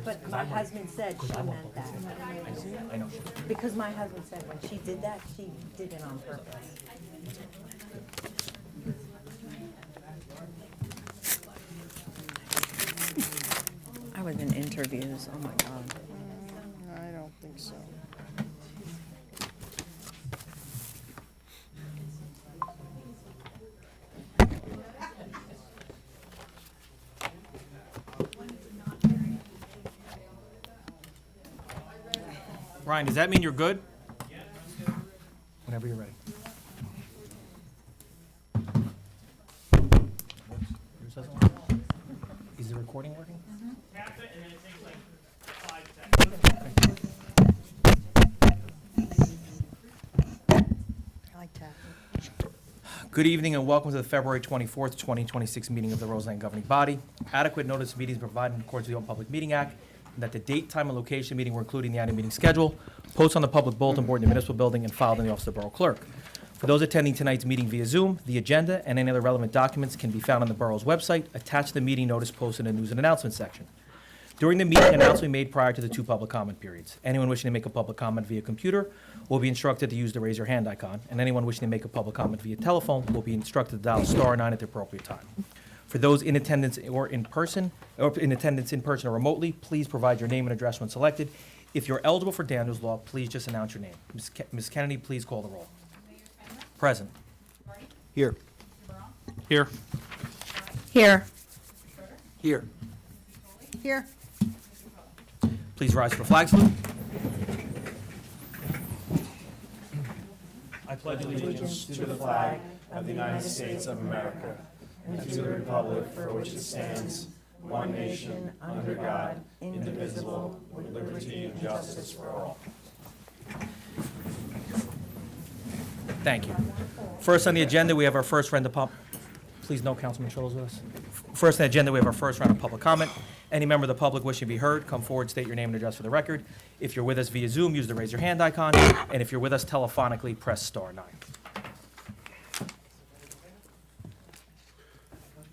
But my husband said she meant that. I know. Because my husband said when she did that, she did it on purpose. I was in interviews, oh my God. I don't think so. Ryan, does that mean you're good? Whenever you're ready. Is the recording working? I like that. Good evening and welcome to the February 24th, 2026 meeting of the Roseland Governing Body. Adequate notice of meetings provided in accordance with the Open Public Meeting Act, and that the date, time, and location of the meeting were included in the annual meeting schedule, posted on the public bulletin board in the municipal building, and filed in the office of the Borough Clerk. For those attending tonight's meeting via Zoom, the agenda and any other relevant documents can be found on the borough's website, attached to the meeting notice posted in the news and announcements section. During the meeting, announcements will be made prior to the two public comment periods. Anyone wishing to make a public comment via computer will be instructed to use the raise your hand icon, and anyone wishing to make a public comment via telephone will be instructed to dial *9 at the appropriate time. For those in attendance in person or remotely, please provide your name and address when selected. If you're eligible for Daniels Law, please just announce your name. Ms. Kennedy, please call the roll. Present. Here. Here. Here. Here. Here. Please rise for the flag salute. I pledge allegiance to the flag of the United States of America and to the republic for which it stands, one nation, under God, indivisible, with liberty and justice for all. Thank you. First on the agenda, we have our first round of please note Councilman Schultz with us. First on the agenda, we have our first round of public comment. Any member of the public wishing to be heard, come forward, state your name and address for the record. If you're with us via Zoom, use the raise your hand icon. And if you're with us telephonically, press *9.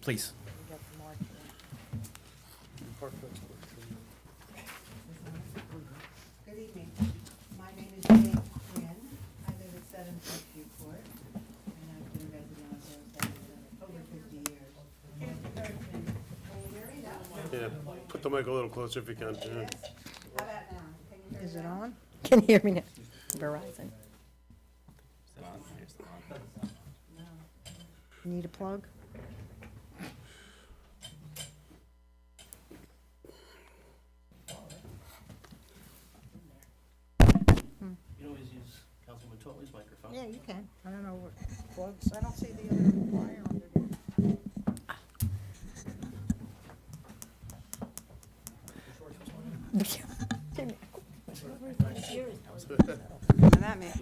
Please. Good evening. My name is Jane Quinn. I live at 7 Crestwood Court, and I've been a resident of Roseland for over 50 years. Can you hear me now? Yeah, put the mic a little closer if you can. How about now? Can you hear Is me? it on? Can you hear me now? Verizon. Need a plug? You always use Councilman Totley's microphone. Yeah, you can. I don't know what plugs. I don't see the other wire under there. That may-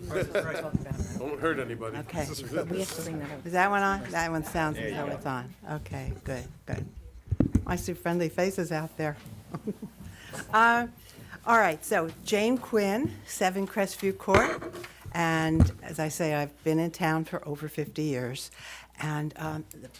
Don't hurt anybody. Okay. But we have to bring that up. Is that one on? That one sounds as though it's on. Okay, good, good. I see friendly faces out there. All right, so Jane Quinn, 7 Crestview Court. And as I say, I've been in town for over 50 years. And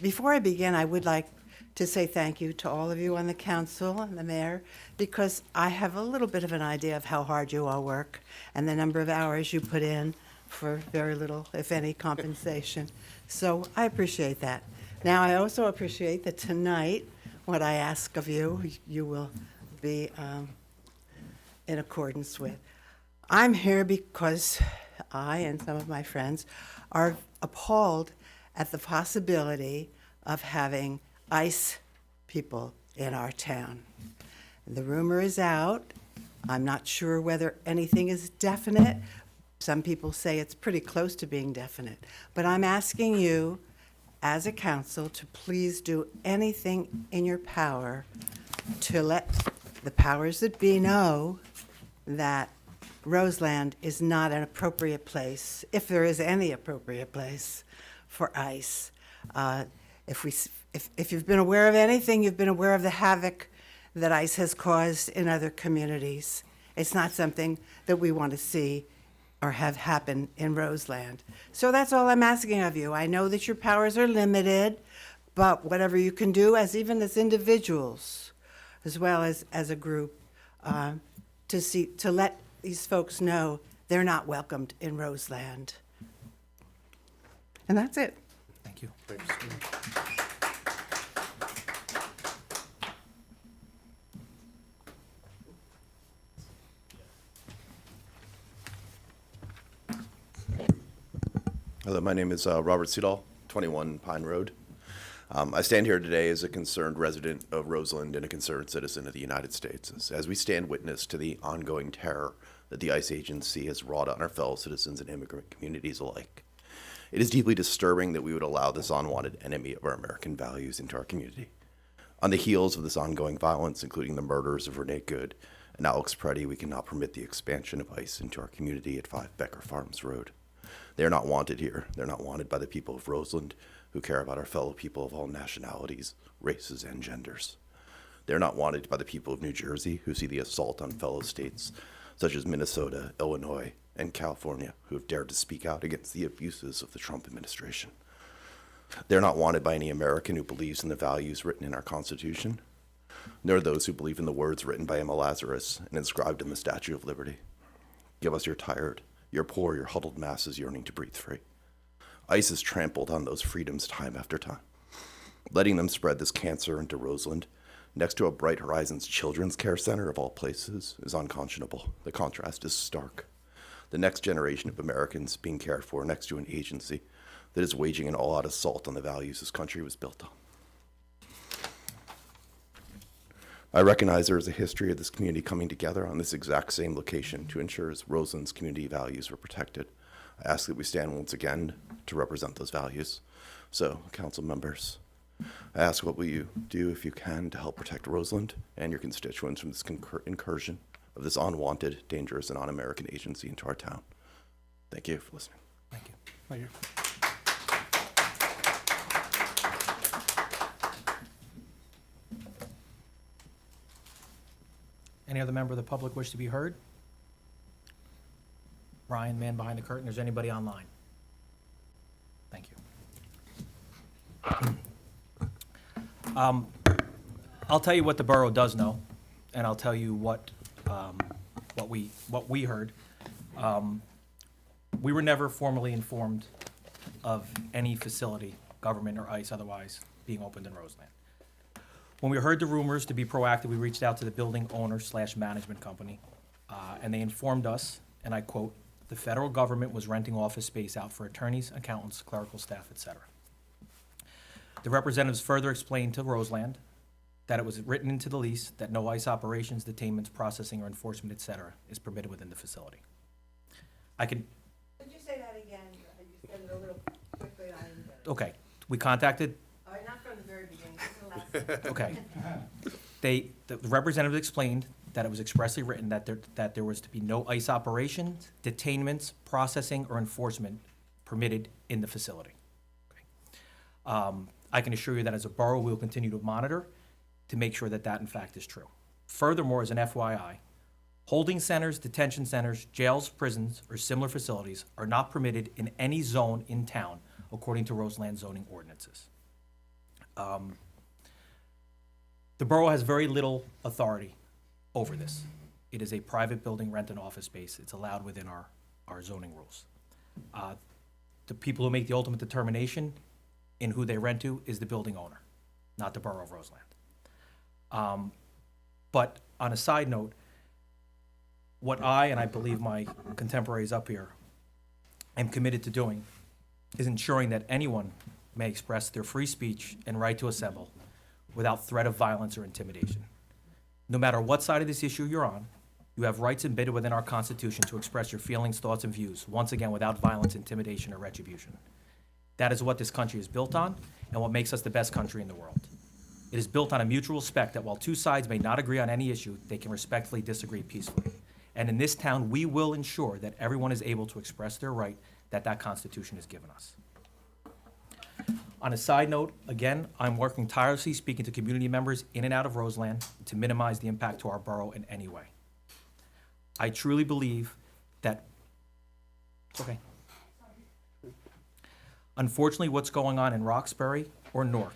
before I begin, I would like to say thank you to all of you on the council and the mayor, because I have a little bit of an idea of how hard you all work and the number of hours you put in for very little, if any, compensation. So I appreciate that. Now, I also appreciate that tonight, what I ask of you, you will be in accordance with. I'm here because I and some of my friends are appalled at the possibility of having ICE people in our town. The rumor is out. I'm not sure whether anything is definite. Some people say it's pretty close to being definite. But I'm asking you, as a council, to please do anything in your power to let the powers that be know that Roseland is not an appropriate place, if there is any appropriate place, for ICE. If you've been aware of anything, you've been aware of the havoc that ICE has caused in other communities. It's not something that we want to see or have happened in Roseland. So that's all I'm asking of you. I know that your powers are limited, but whatever you can do, even as individuals, as well as a group, to let these folks know they're not welcomed in Roseland. And that's it. Thank you. Hello, my name is Robert Seedall, 21 Pine Road. I stand here today as a concerned resident of Roseland and a concerned citizen of the United States, as we stand witness to the ongoing terror that the ICE agency has wrought on our fellow citizens and immigrant communities alike. It is deeply disturbing that we would allow this unwanted enemy of our American values into our community. On the heels of this ongoing violence, including the murders of Renee Good and Alex Preddy, we cannot permit the expansion of ICE into our community at 5 Becker Farms Road. They are not wanted here. They're not wanted by the people of Roseland, who care about our fellow people of all nationalities, races, and genders. They're not wanted by the people of New Jersey, who see the assault on fellow states, such as Minnesota, Illinois, and California, who have dared to speak out against the abuses of the Trump administration. They're not wanted by any American who believes in the values written in our Constitution, nor those who believe in the words written by Emma Lazarus and inscribed in the Statue of Liberty. Give us your tired, your poor, your huddled masses yearning to breathe free. ICE has trampled on those freedoms time after time. Letting them spread this cancer into Roseland, next to a Bright Horizons Children's Care Center of all places, is unconscionable. The contrast is stark. The next generation of Americans being cared for next to an agency that is waging an all-out assault on the values this country was built on. I recognize there is a history of this community coming together on this exact same location to ensure Roseland's community values are protected. I ask that we stand once again to represent those values. So, council members, I ask what will you do, if you can, to help protect Roseland and your constituents from this incursion of this unwanted, dangerous, and un-American agency into our town. Thank you for listening. Thank you. Any other member of the public wish to be heard? Ryan, man behind the curtain, is anybody online? Thank you. I'll tell you what the borough does know, and I'll tell you what we heard. We were never formally informed of any facility, government or ICE otherwise, being opened in Roseland. When we heard the rumors, to be proactive, we reached out to the building owner/management company, and they informed us, and I quote, "The federal government was renting office space out for attorneys, accountants, clerical staff, etc." The representatives further explained to Roseland that it was written into the lease that no ICE operations, detainments, processing, or enforcement, etc., is permitted within the facility. Could you say that again? You said it a little quickly. Okay, we contacted. Not from the very beginning. Just the last. Okay. The representative explained that it was expressly written that there was to be no ICE operations, detainments, processing, or enforcement permitted in the facility. Okay. I can assure you that as a borough, we will continue to monitor to make sure that that in fact is true. Furthermore, as an FYI, holding centers, detention centers, jails, prisons, or similar facilities are not permitted in any zone in town according to Roseland zoning ordinances. The borough has very little authority over this. It is a private building, rent and office space. It's allowed within our zoning rules. The people who make the ultimate determination in who they rent to is the building owner, not the borough of Roseland. But on a side note, what I, and I believe my contemporaries up here, am committed to doing is ensuring that anyone may express their free speech and right to assemble without threat of violence or intimidation. No matter what side of this issue you're on, you have rights embedded within our Constitution to express your feelings, thoughts, and views, once again, without violence, intimidation, or retribution. That is what this country is built on and what makes us the best country in the world. It is built on a mutual respect that while two sides may not agree on any issue, they can respectfully disagree peacefully. And in this town, we will ensure that everyone is able to express their right that that Constitution has given us. On a side note, again, I'm working tirelessly speaking to community members in and out of Roseland to minimize the impact to our borough in any way. I truly believe that Okay. Unfortunately, what's going on in Roxbury or Newark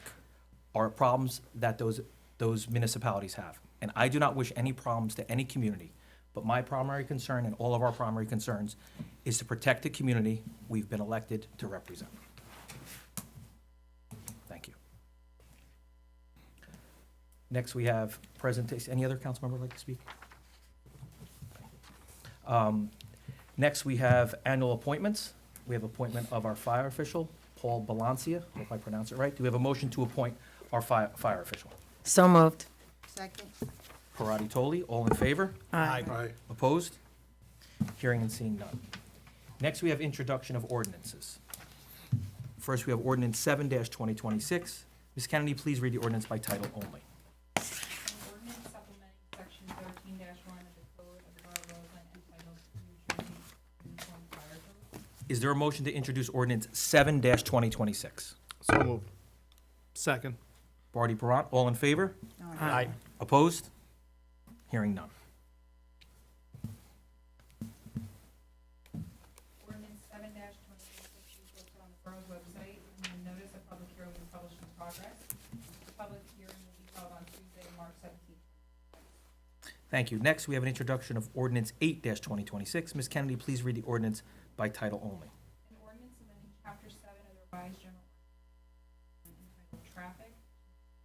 are problems that those municipalities have. And I do not wish any problems to any community. But my primary concern and all of our primary concerns is to protect the community we've been elected to represent. Thank you. Next, we have presentation. Any other council member like to speak? Next, we have annual appointments. We have appointment of our fire official, Paul Balancia, if I pronounce it right. Do we have a motion to appoint our fire official? So moved. Second. Parati Toli, all in favor? Aye. Opposed? Hearing and seeing none. Next, we have introduction of ordinances. First, we have ordinance 7-2026. Ms. Kennedy, please read the ordinance by title only. An ordinance supplementing section 13-1 of the Code of the Borough of Roseland entitled New Jersey Uniform Fire Code. Is there a motion to introduce ordinance 7-2026? So moved. Second. Barty, Barat, all in favor? Aye. Opposed? Hearing none. Ordinance 7-2026 is posted on the borough's website, and the notice of public hearing will be published in progress. The public hearing will be held on Tuesday, March 17th. Thank you. Next, we have an introduction of ordinance 8-2026. Ms. Kennedy, please read the ordinance by title only. An ordinance amending Chapter 7 of the revised general ordinance entitled Traffic,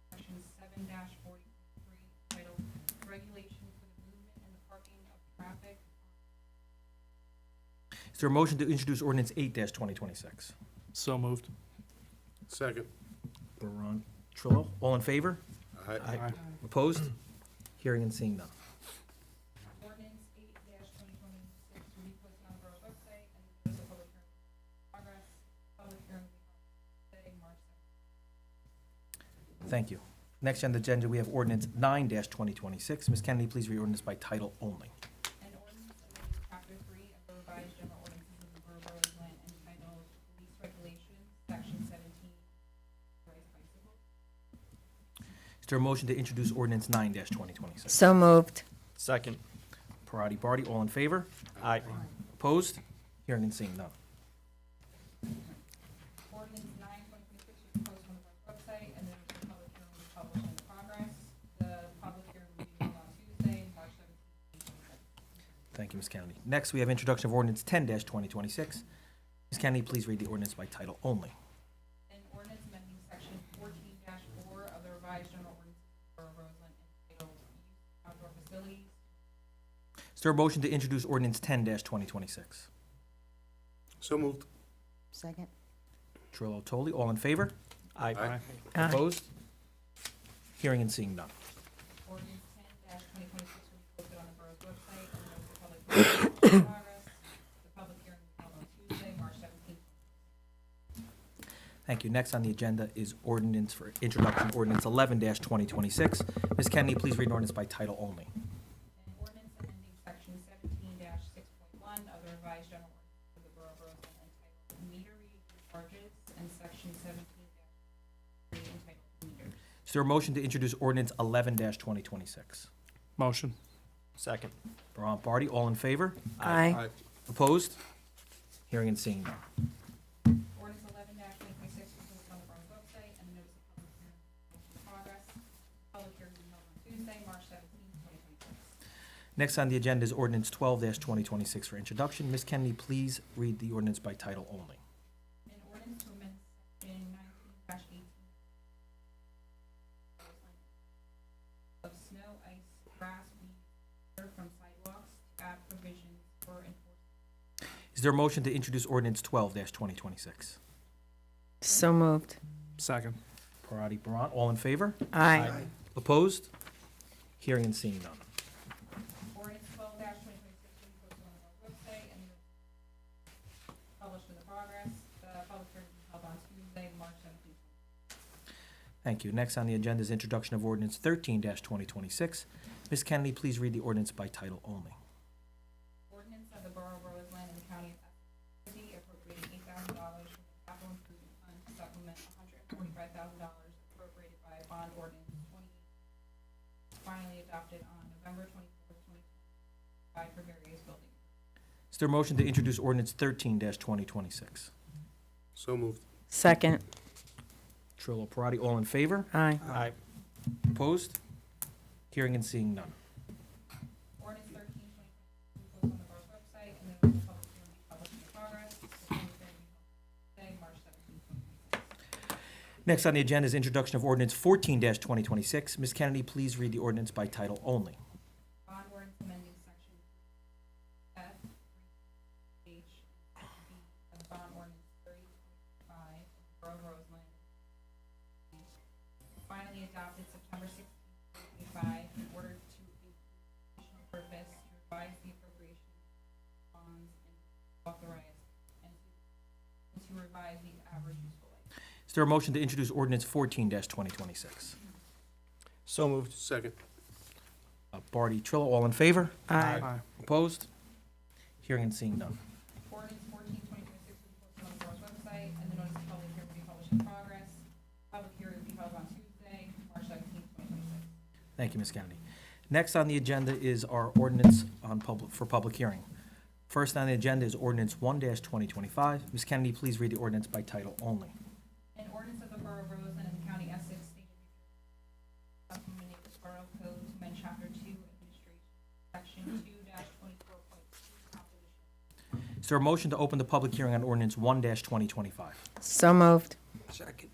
Section 7-40.3, entitled Regulation for the Movement and the Parking of Traffic. Is there a motion to introduce ordinance 8-2026? So moved. Second. Baran, Trillo, all in favor? Aye. Opposed? Hearing and seeing none. Ordinance 8-2026 will be posted on the borough website, and the notice of public hearing will be in progress. Public hearing will be held Tuesday, March 17th. Thank you. Next on the agenda, we have ordinance 9-2026. Ms. Kennedy, please read ordinance by title only. An ordinance amending Chapter 3 of the revised general ordinances of the Borough of Roseland entitled Police Regulations, Section 17, motorized bicycle. Is there a motion to introduce ordinance 9-2026? So moved. Second. Parati, Barty, all in favor? Aye. Opposed? Hearing and seeing none. Ordinance 9-2026 will be posted on the borough's website, and then the public hearing will be published in progress. The public hearing will be held on Tuesday, March 17th. Thank you, Ms. Kennedy. Next, we have introduction of ordinance 10-2026. Ms. Kennedy, please read the ordinance by title only. An ordinance amending section 14-4 of the revised general ordinances of the Borough of Roseland entitled Use of Outdoor Facilities. Is there a motion to introduce ordinance 10-2026? So moved. Second. Trillo, Toli, all in favor? Aye. Aye. Opposed? Hearing and seeing none. Ordinance 10-2026 will be posted on the borough's website, and the notice of public hearing will be in progress. The public hearing will be held on Tuesday, March 17th. Thank you. Next on the agenda is ordinance for introduction, ordinance 11-2026. Ms. Kennedy, please read ordinance by title only. An ordinance amending section 17-6.1 of the revised general ordinance of the Borough of Roseland entitled Meter Read Charges, and section 17-3 entitled Meters. Is there a motion to introduce ordinance 11-2026? Motion. Second. Baran, Barty, all in favor? Aye. Opposed? Hearing and seeing none. Ordinance 11-2026 is posted on the borough's website, and the notice of public hearing will be in progress. Public hearing will be held on Tuesday, March 17th, 2026. Next on the agenda is ordinance 12-2026 for introduction. Ms. Kennedy, please read the ordinance by title only. An ordinance to amend section 19-18 of snow, ice, grass, weeds, from sidewalks to add provisions for enforcement. Is there a motion to introduce ordinance 12-2026? So moved. Second. Parati, Baran, all in favor? Aye. Opposed? Hearing and seeing none. Ordinance 12-2026 will be posted on the website and published in the progress. The public hearing will be held on Tuesday, March 17th. Thank you. Next on the agenda is introduction of ordinance 13-2026. Ms. Kennedy, please read the ordinance by title only. Ordinance of the Borough of Roseland and the County of Essex, appropriating $8,000 from the capital improvement fund to supplement $145,000 appropriated by bond ordinance 28, finally adopted on November 24th, 2025 for various buildings. Is Is there a motion to introduce ordinance 13-2026? So moved. Second. Trillo, Parati, all in favor? Aye. Aye. Opposed? Hearing and seeing none. Ordinance 13, 2022 will be posted on the borough's website, and then the public hearing will be published in progress. The public hearing will be held today, March 17, 2026. Next on the agenda is introduction of ordinance 14-2026. Ms. Kennedy, please read the ordinance by title only. Bond ordinance amending section F, H, and B of bond ordinance 3025 of the Borough of Roseland. Finally adopted September 16, 2025, in order to include additional purpose to revise the appropriation bonds and authorize and to revise the average useful life. Is there a motion to introduce ordinance 14-2026? So moved. Second. Barty, Trillo, all in favor? Aye. Opposed? Hearing and seeing none. Ordinance 14, 2026 will be posted on the borough's website, and the notice of public hearing will be published in progress. Public hearing will be held on Tuesday, March 17, 2026. Thank you, Ms. Kennedy. Next on the agenda is our ordinance for public hearing. First on the agenda is ordinance 1-2025. Ms. Kennedy, please read the ordinance by title only. An ordinance of the Borough of Roseland and the County Essex, State of New Jersey, supplementing the Borough Code to amend Chapter 2, Administration, Section 2-24.2, composition. Is there a motion to open the public hearing on ordinance 1-2025? So moved. Second.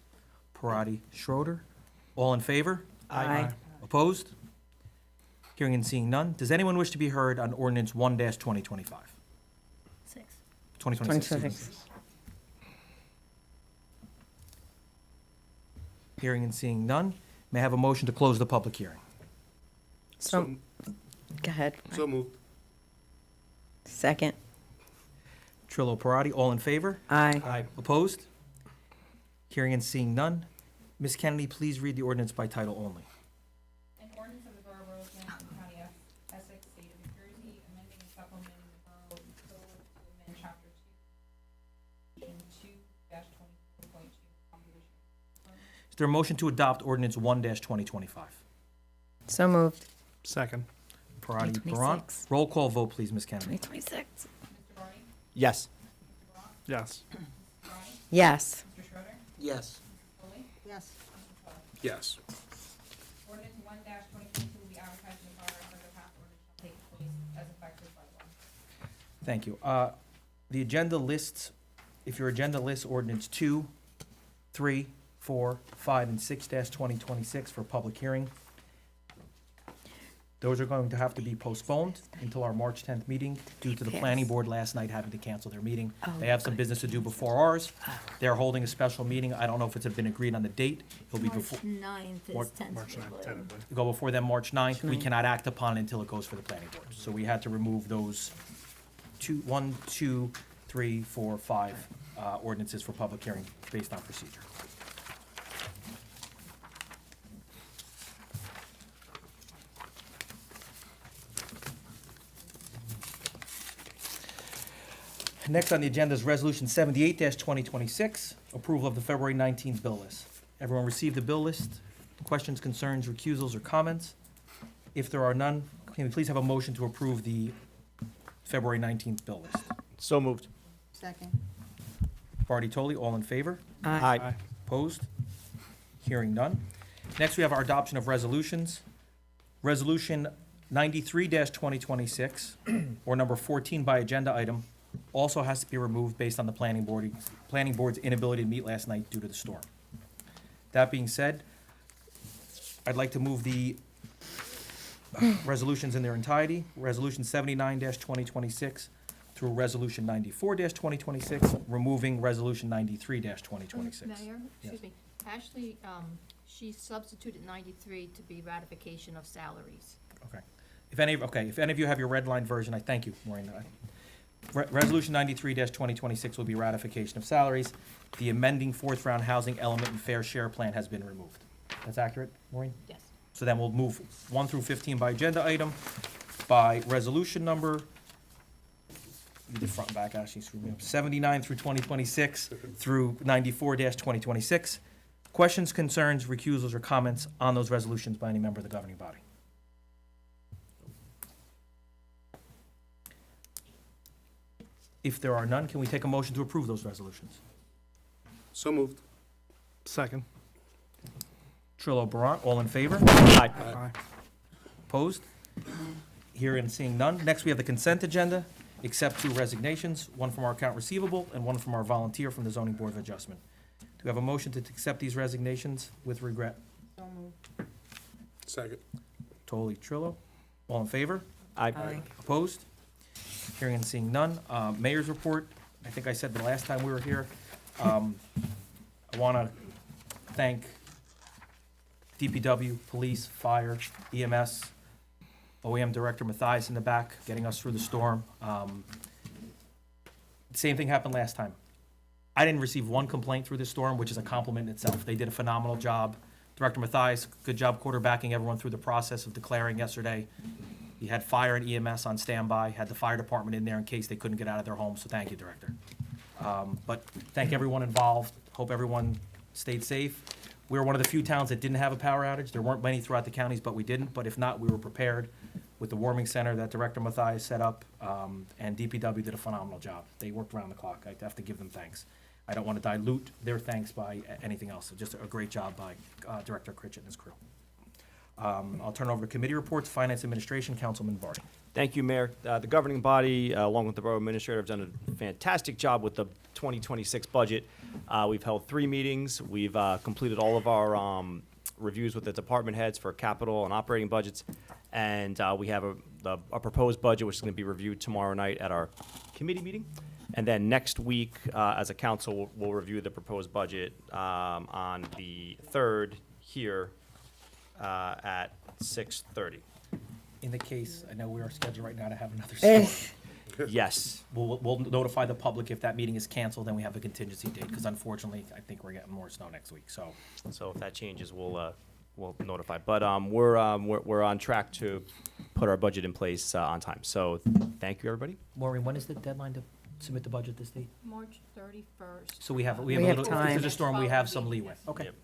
Parati, Schroeder, all in favor? Aye. Opposed? Hearing and seeing none. Does anyone wish to be heard on ordinance 1-2025? 2026. 26. Hearing and seeing none. May I have a motion to close the public hearing? So, go ahead. So moved. Second. Trillo, Parati, all in favor? Aye. Aye. Opposed? Hearing and seeing none. Ms. Kennedy, please read the ordinance by title only. An ordinance of the Borough of Roseland and the County of Essex, State of New Jersey, amending and supplementing the Borough Code to amend Chapter 2, Section 2-24.2, composition. Is there a motion to adopt ordinance 1-2025? So moved. Second. Parati, 2026. Baran. Roll call vote, please, Ms. Kennedy. 2026. Mr. Barney? Yes. Mr. Barak? Yes. Mr. Barney? Yes. Mr. Schroeder? Yes. Foley? Yes. Mr. Todd? Yes. Ordinance 1-2022 will be advertised in the Borough under past ordinance shall take place as effective by law. Thank you. The agenda lists, if your agenda lists ordinance 2, 3, 4, 5, and 6-2026 for public hearing, those are going to have to be postponed until our March 10th meeting due to the planning board last night having to cancel their meeting. They have some business to do before ours. They're holding a special meeting. I don't know if it's been agreed on the date. It'll be before, March 9th Mar- is tentatively. go before them March 9th. We cannot act upon it until it goes for the planning board. So we had to remove those 1, 2, 3, 4, 5 ordinances for public hearing based on procedure. Next on the agenda is Resolution 78-2026, approval of the February 19th bill list. Everyone received the bill list? Questions, concerns, recusals, or comments? If there are none, can we please have a motion to approve the February 19th bill list? So moved. Second. Barty, Toley, all in favor? Aye. Opposed? Hearing none. Next, we have our adoption of resolutions. Resolution 93-2026, or number 14 by agenda item, also has to be removed based on the planning board's inability to meet last night due to the storm. That being said, I'd like to move the resolutions in their entirety. Resolution 79-2026 through Resolution 94-2026, removing Resolution 93-2026. Mayor, excuse me, Ashley, she substituted 93 to be ratification of salaries. Okay. If any of you have your red line version, I thank you, Maureen. Resolution 93-2026 will be ratification of salaries. The amending fourth round housing element and fair share plan has been removed. That's accurate, Maureen? Yes. So then we'll move 1 through 15 by agenda item, by resolution number, you did front and back, Ashley, screwed me up, 79 through 2026 through 94-2026. Questions, concerns, recusals, or comments on those resolutions by any member of the governing body? If there are none, can we take a motion to approve those resolutions? So moved. Second. Trillo, Baron, all in favor? Aye. Opposed? Hearing and seeing none. Next, we have the consent agenda, except 2 resignations, one from our account receivable and one from our volunteer from the zoning board of adjustment. Do we have a motion to accept these resignations with regret? So moved. Second. Totally Trillo. All in favor? Aye. Opposed? Hearing and seeing none. Mayor's report, I think I said the last time we were here. I want to thank DPW, police, fire, EMS, OEM Director Mathias in the back, getting us through the storm. Same thing happened last time. I didn't receive one complaint through the storm, which is a compliment in itself. They did a phenomenal job. Director Mathias, good job quarterbacking everyone through the process of declaring yesterday. He had fire and EMS on standby, had the fire department in there in case they couldn't get out of their homes, so thank you, Director. But thank everyone involved. Hope everyone stayed safe. We were one of the few towns that didn't have a power outage. There weren't many throughout the counties, but we didn't. But if not, we were prepared with the warming center that Director Mathias set up, and DPW did a phenomenal job. They worked around the clock. I have to give them thanks. I don't want to dilute their thanks by anything else. Just a great job by Director Critchett and his crew. I'll turn over to committee reports, Finance Administration, Councilman Vardy. Thank you, Mayor. The governing body, along with the Borough Administrator, have done a fantastic job with the 2026 budget. We've held 3 meetings. We've completed all of our reviews with the department heads for capital and operating budgets. And we have a proposed budget, which is going to be reviewed tomorrow night at our committee meeting. And then next week, as a council, we'll review the proposed budget on the 3rd here at 6:30. In the case, I know we are scheduled right now to have another storm. Yes. We'll notify the public if that meeting is canceled, then we have a contingency date, because unfortunately, I think we're getting more snow next week, so. So if that changes, we'll notify. But we're on track to put our budget in place on time. So thank you, everybody. Maureen, when is the deadline to submit the budget this date? March 31st. So we have a We have little, time. because there's a storm, we have some leeway. Okay, Yep.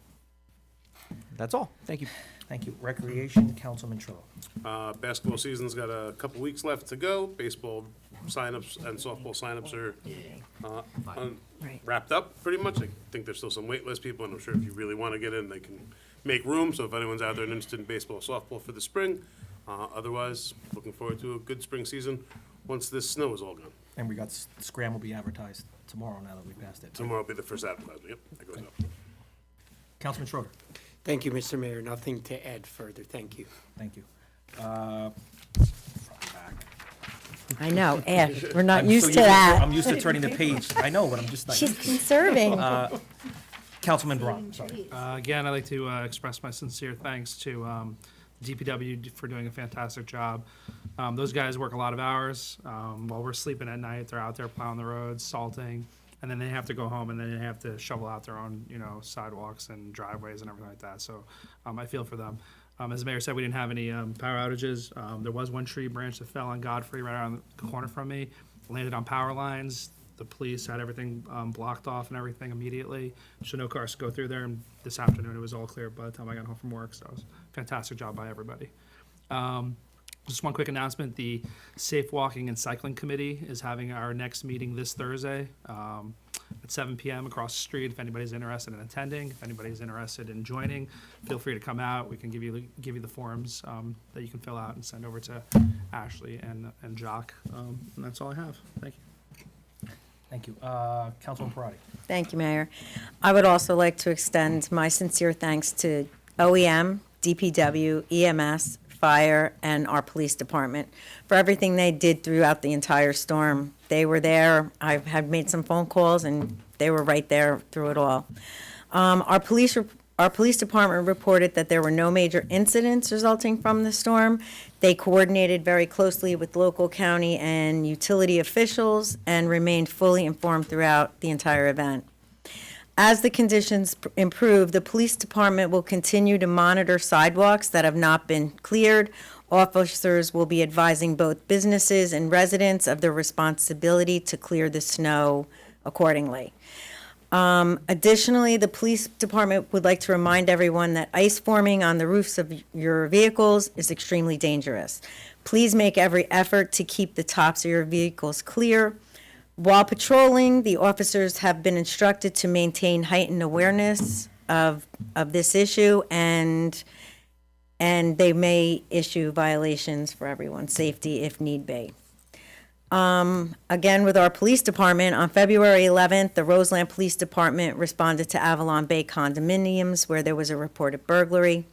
That's all. Thank you. thank you. Recreation, Councilman Trillo. Basketball season's got a couple weeks left to go. Baseball signups and softball signups are Right. wrapped up pretty much. I think there's still some wait list people, and I'm sure if you really want to get in, they can make room. So if anyone's out there and interested in baseball, softball for the spring, otherwise, looking forward to a good spring season once this snow is all gone. And we got, Scram will be advertised tomorrow now that we passed it. Tomorrow will be the first advertisement. Yep, that goes up. Councilman Schroeder, Thank you, Mr. Mayor. Nothing to add further. Thank you. thank you. I know, Ed, we're not I'm used so to that. I'm used to turning the page. I know, but I'm just not She's used to it. conserving. Councilman Braun, sorry. Again, I'd like to express my sincere thanks to DPW for doing a fantastic job. Those guys work a lot of hours. While we're sleeping at night, they're out there plowing the roads, salting, and then they have to go home and then they have to shovel out their own, sidewalks and driveways and everything like that. So I feel for them. As the mayor said, we didn't have any power outages. There was one tree branch that fell on Godfrey right around the corner from me, landed on power lines. The police had everything blocked off and everything immediately, so no cars could go through there. And this afternoon, it was all clear by the time I got home from work. So it was a fantastic job by everybody. Just one quick announcement: the Safe Walking and Cycling Committee is having our next meeting this Thursday at 7 p.m. across the street. If anybody's interested in attending, if anybody's interested in joining, feel free to come out. We can give you the forms that you can fill out and send over to Ashley and Jock. And that's all I have. Thank you. Thank you. Councilman Parati. Thank you, Mayor. I would also like to extend my sincere thanks to OEM, DPW, EMS, Fire, and our police department for everything they did throughout the entire storm. They were there. I have made some phone calls, and they were right there through it all. Our police department reported that there were no major incidents resulting from the storm. They coordinated very closely with local, county, and utility officials and remained fully informed throughout the entire event. As the conditions improve, the police department will continue to monitor sidewalks that have not been cleared. Officers will be advising both businesses and residents of their responsibility to clear the snow accordingly. Additionally, the police department would like to remind everyone that ice forming on the roofs of your vehicles is extremely dangerous. Please make every effort to keep the tops of your vehicles clear. While patrolling, the officers have been instructed to maintain heightened awareness of this issue, and they may issue violations for everyone's safety if need be. Again, with our police department, on February 11th, the Roseland Police Department responded to Avalon Bay condominiums where there was a reported burglary.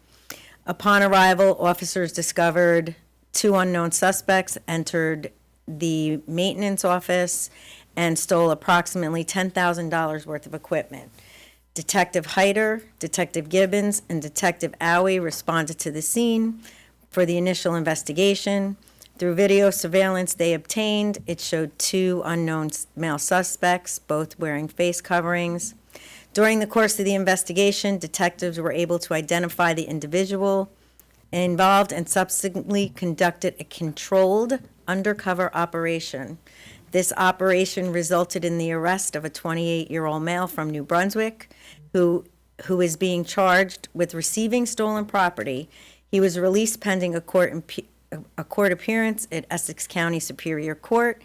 Upon arrival, officers discovered 2 unknown suspects entered the maintenance office and stole approximately $10,000 worth of equipment. Detective Hyder, Detective Gibbons, and Detective Owie responded to the scene for the initial investigation. Through video surveillance they obtained, it showed 2 unknown male suspects, both wearing face coverings. During the course of the investigation, detectives were able to identify the individual involved and subsequently conducted a controlled undercover operation. This operation resulted in the arrest of a 28-year-old male from New Brunswick who is being charged with receiving stolen property. He was released pending a court appearance at Essex County Superior Court,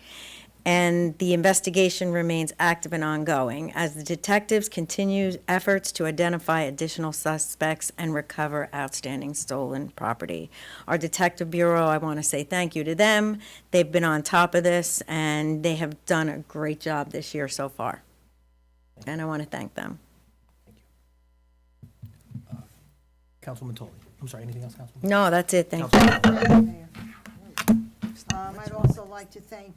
and the investigation remains active and ongoing as the detectives continue efforts to identify additional suspects and recover outstanding stolen property. Our Detective Bureau, I want to say thank you to them. They've been on top of this, and they have done a great job this year so far. And I want to thank them. Councilwoman Tolley. I'm sorry, anything else, Councilwoman? No, that's it, thank you. Councilwoman. I'd also like to thank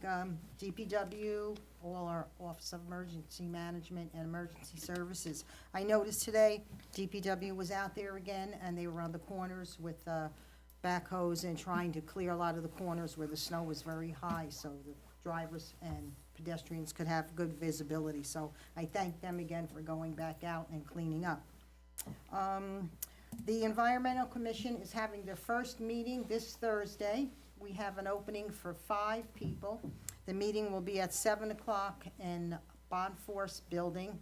DPW, all our Office of Emergency Management and Emergency Services. I noticed today DPW was out there again, and they were on the corners with backhoes and trying to clear a lot of the corners where the snow was very high, so the drivers and pedestrians could have good visibility. So I thank them again for going back out and cleaning up. The Environmental Commission is having their first meeting this Thursday. We have an opening for 5 people. The meeting will be at 7 o'clock in Bonforce Building,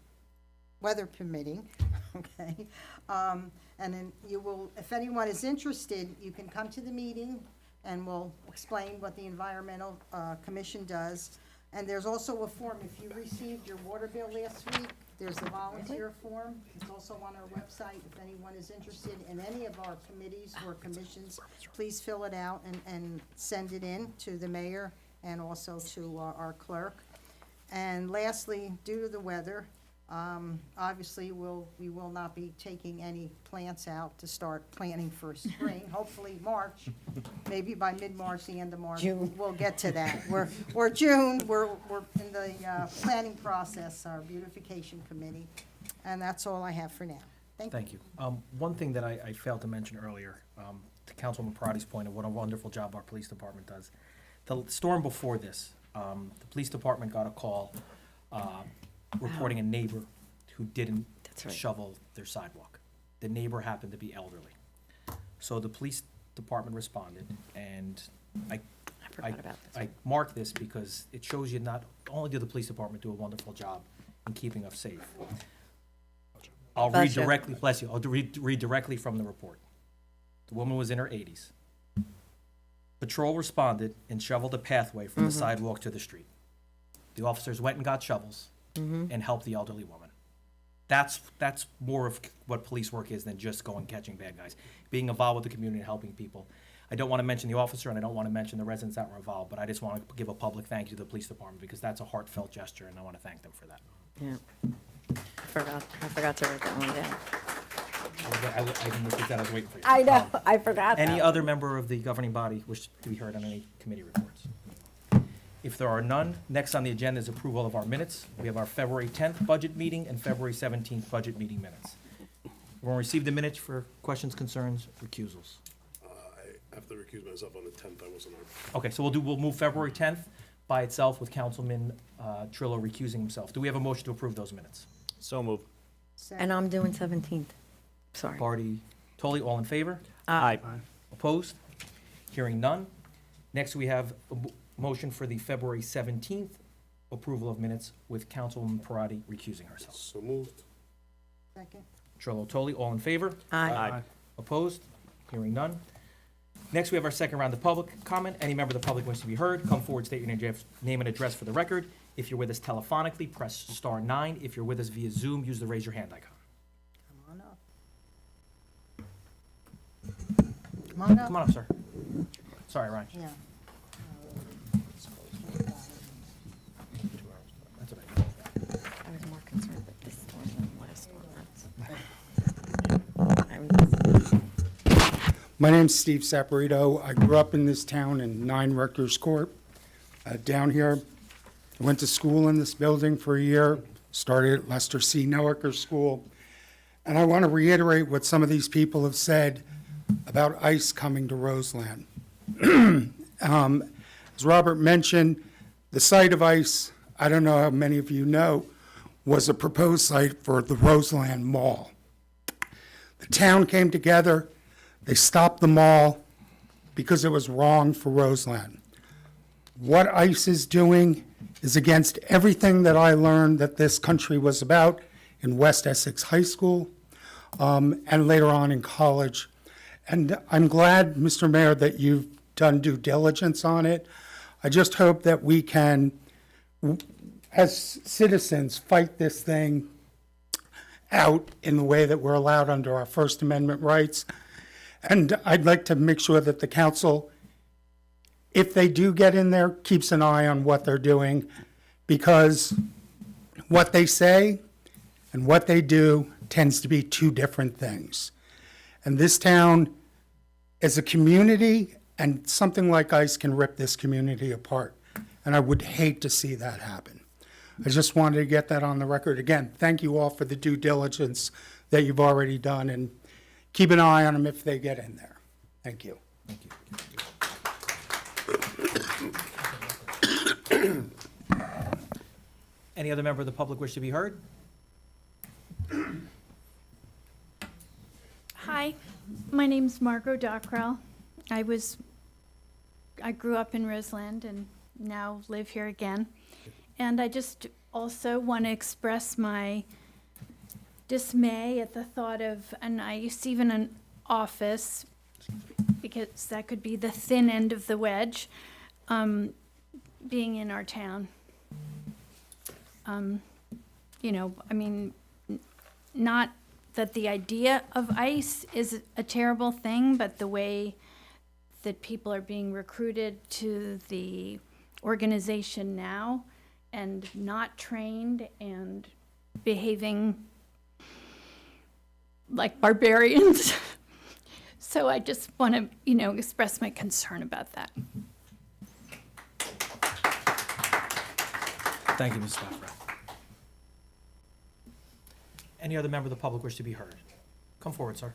weather permitting, okay? And then you will, if anyone is interested, you can come to the meeting and we'll explain what the Environmental Commission does. And there's also a form, if you received your water bill last week, there's a volunteer form. It's also on our website. If anyone is interested in any of our committees or commissions, please fill it out and send it in to the mayor and also to our clerk. And lastly, due to the weather, obviously we will not be taking any plants out to start planting for spring. Hopefully March, maybe by mid-March, the end of March, we'll get to that. We're June, we're in the planning process, our beautification committee, and that's all I have for now. Thank you. One thing that I failed to mention earlier, to Councilwoman Parati's point of what a wonderful job our police department does. The storm before this, the police department got a call reporting a neighbor who didn't shovel their sidewalk. The neighbor happened to be elderly. So the police department responded, and I forgot about this. I mark this because it shows you not only did the police department do a wonderful job in keeping us safe. I'll read Bless you. directly, bless you, I'll read directly from the report. The woman was in her 80s. Patrol responded and shoveled a pathway from the sidewalk to the street. The officers went and got shovels and helped the elderly woman. That's more of what police work is than just going catching bad guys. Being involved with the community and helping people. I don't want to mention the officer and I don't want to mention the residents that were involved, but I just want to give a public thank you to the police department because that's a heartfelt gesture and I want to thank them for that. Yeah. I forgot to write that one down. I didn't look at that, I was waiting for you. I know, I forgot that. Any other member of the governing body wish to be heard on any committee reports? If there are none, next on the agenda is approval of our minutes. We have our February 10th budget meeting and February 17th budget meeting minutes. Everyone received the minutes for questions, concerns, recusals? I have to recuse myself on the 10th. I wasn't on. Okay, so we'll move February 10th by itself with Councilman Trillo recusing himself. Do we have a motion to approve those minutes? So moved. And I'm doing 17th. Sorry. Party, Toley, all in favor? Aye. Opposed? Hearing none. Next, we have a motion for the February 17th approval of minutes with Councilwoman Parati recusing herself. So moved. Second. Trillo, Toley, all in favor? Aye. Opposed? Hearing none. Next, we have our second round of public comment. Any member of the public wants to be heard, come forward, state your name and address for the record. If you're with us telephonically, press star 9. If you're with us via Zoom, use the raise your hand icon. Come on up. Come on up. Come on up, sir. Sorry, Ryan. Yeah. That's okay. I was more concerned with this one than the last one. My name's Steve Saporito. I grew up in this town in 9 Rutgers Court, down here. I went to school in this building for a year, started at Lester C. Noacker School. And I want to reiterate what some of these people have said about ICE coming to Roseland. As Robert mentioned, the site of ICE, I don't know how many of you know, was a proposed site for the Roseland Mall. The town came together, they stopped the mall because it was wrong for Roseland. What ICE is doing is against everything that I learned that this country was about in West Essex High School, and later on in college. And I'm glad, Mr. Mayor, that you've done due diligence on it. I just hope that we can, as citizens, fight this thing out in the way that we're allowed under our First Amendment rights. And I'd like to make sure that the council, if they do get in there, keeps an eye on what they're doing, because what they say and what they do tends to be two different things. And this town is a community, and something like ICE can rip this community apart. And I would hate to see that happen. I just wanted to get that on the record. Again, thank you all for the due diligence that you've already done, and keep an eye on them if they get in there. Thank you. Any other member of the public wish to be heard? Hi, my name's Margot Dockrell. I grew up in Roseland and now live here again. And I just also want to express my dismay at the thought of an ICE, even an office, because that could be the thin end of the wedge, being in our town. Not that the idea of ICE is a terrible thing, but the way that people are being recruited to the organization now and not trained and behaving like barbarians. So I just want to, express my concern about that. Thank you, Ms. Stafford. Any other member of the public wish to be heard? Come forward, sir.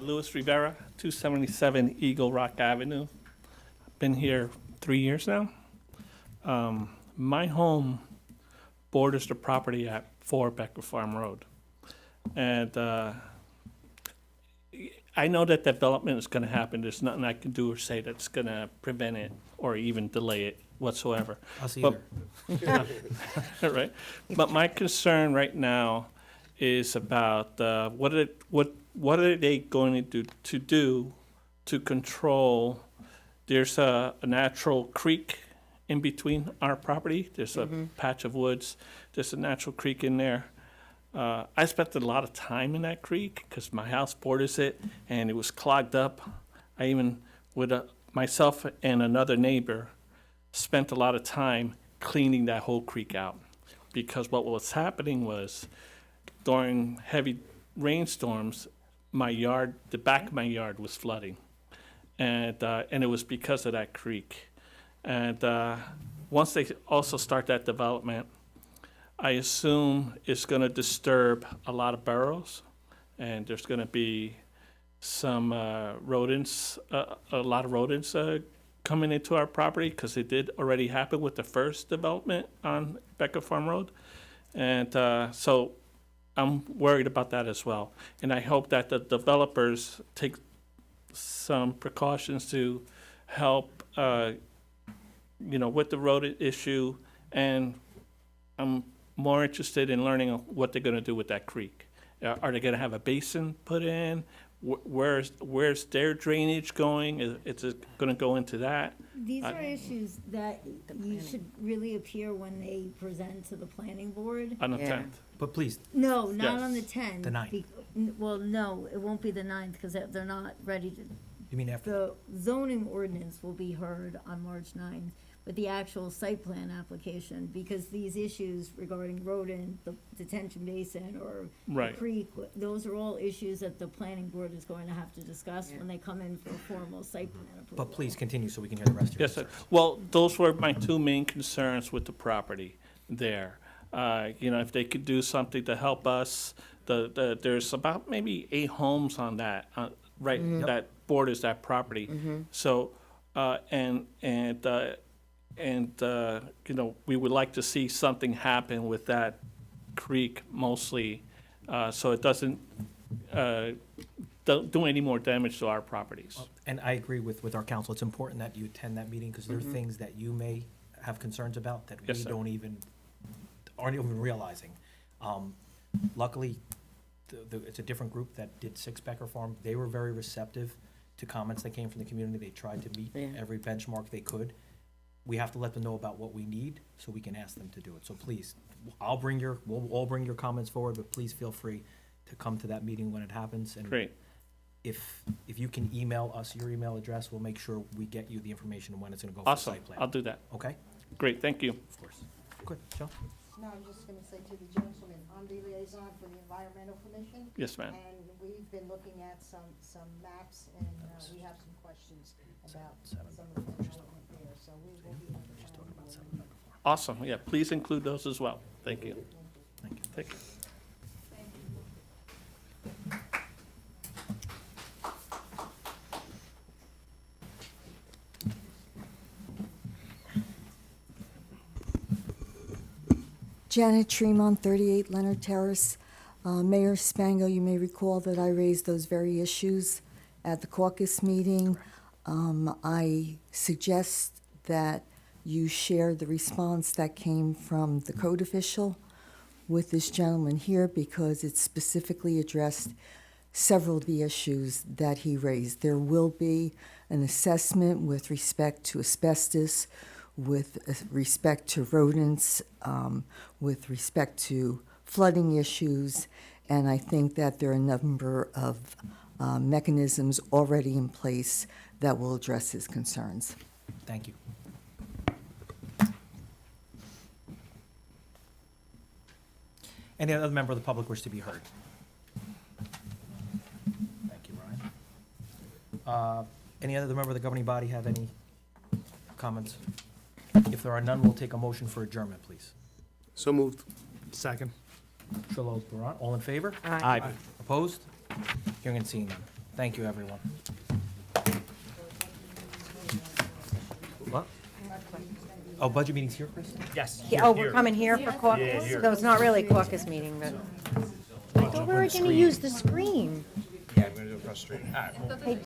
Louis Rivera, 277 Eagle Rock Avenue. I've been here 3 years now. My home borders the property at 4 Becker Farm Road. And I know that development is going to happen. There's nothing I can do or say that's going to prevent it or even delay it whatsoever. Us But- either. Right? But my concern right now is about what are they going to do to control? There's a natural creek in between our property. There's a patch of woods. There's a natural creek in there. I spent a lot of time in that creek because my house borders it, and it was clogged up. I even, with myself and another neighbor, spent a lot of time cleaning that whole creek out, because what was happening was during heavy rainstorms, my yard, the back of my yard was flooding, and it was because of that creek. And once they also start that development, I assume it's going to disturb a lot of burrows, and there's going to be some rodents, a lot of rodents coming into our property, because it did already happen with the first development on Becker Farm Road. And so I'm worried about that as well. And I hope that the developers take some precautions to help, with the rodent issue. And I'm more interested in learning what they're going to do with that creek Are they gonna have a basin put in? Where's their drainage going? Is it gonna go into that? These are issues that you should really appear when they present to the planning board. On the Yeah. 10th? But please, No, not Yes. on the 10th. The 9th. Well, no, it won't be the 9th because they're not ready to. you mean after? The zoning ordinance will be heard on March 9th, but the actual site plan application, because these issues regarding rodent, the detention basin, or the Right. creek, those are all issues that the planning board is going to have to discuss when they come in for a formal site plan approval. But please continue so we can hear the rest of your Yes, sir. concerns. Well, those were my two main concerns with the property there. If they could do something to help us, there's about maybe 8 homes on that, that borders that property. So, we would like to see something happen with that creek mostly, so it doesn't don't do any more damage to our properties. And I agree with our council. It's important that you attend that meeting because there are things that you may have concerns about that we Yes, sir. aren't even realizing. Luckily, it's a different group that did Six Becker Farm. They were very receptive to comments that came from the community. They tried to meet Yeah. every benchmark they could. We have to let them know about what we need so we can ask them to do it. So please, we'll all bring your comments forward, but please feel free to come to that meeting when it happens. And Great. if you can email us your email address, we'll make sure we get you the information when it's gonna go for Awesome. site plan. I'll do that. Okay? Great, thank you. Of course. Good, Joe? No, I'm just gonna say to the gentleman, I'm the liaison for the Environmental Commission. Yes, ma'am. And we've been looking at some maps, and we have some questions about some of the development there, so we will be on the planning board. Awesome, yeah, please include those as well. Thank you. Thank you. Thank you. Janet Tremont, 38 Leonard Terrace. Mayor Spango, you may recall that I raised those very issues at the caucus meeting. I suggest that you share the response that came from the code official with this gentleman here because it specifically addressed several of the issues that he raised. There will be an assessment with respect to asbestos, with respect to rodents, with respect to flooding issues, and I think that there are a number of mechanisms already in place that will address his concerns. Thank you. Any other member of the public wish to be heard? Thank you, Ryan. Any other member of the governing body have any comments? If there are none, we'll take a motion for adjournment, please. So moved. Second. Trillo, Barat, all in favor? Aye. Opposed? Hearing and seeing none. Thank you, everyone. What? Oh, budget meeting's here, Chris? Yes. Oh, we're coming here for caucus? So it's not really a caucus meeting, but. I thought we were gonna use the screen. Yeah, we're gonna do it across the street. All right.